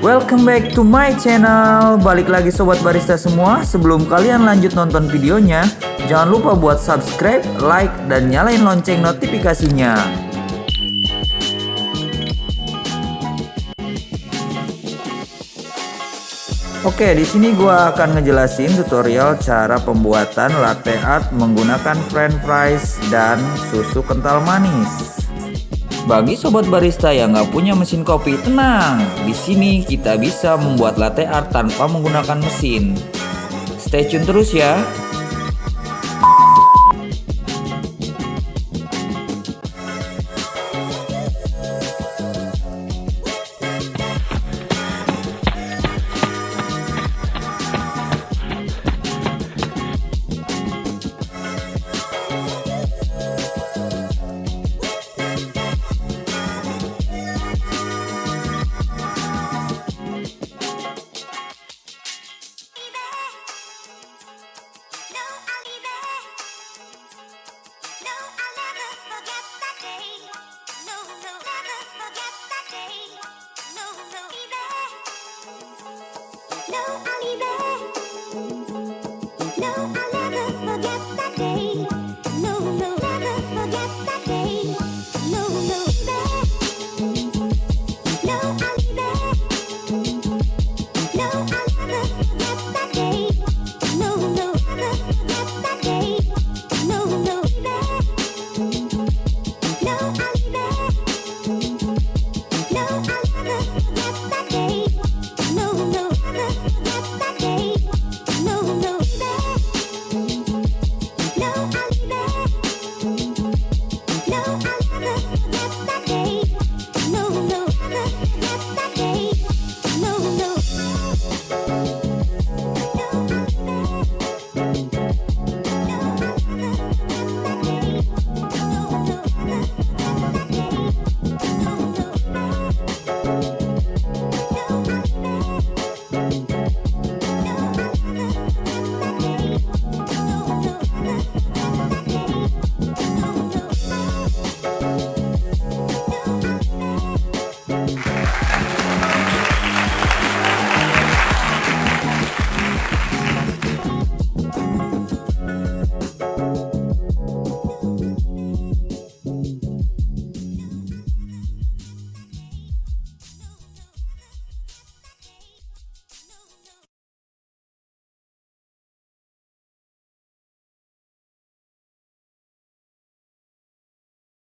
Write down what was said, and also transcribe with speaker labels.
Speaker 1: Welcome back to my channel. Balik lagi sobat barista semua. Sebelum kalian lanjut nonton videonya, jangan lupa buat subscribe, like, dan nyalain lonceng notifikasinya. Oke, di sini gua akan ngejelasin tutorial cara pembuatan latte art menggunakan french fries dan susu kental manis. Bagi sobat barista yang nggak punya mesin kopi, tenang. Di sini kita bisa membuat latte art tanpa menggunakan mesin. Stay tune terus ya.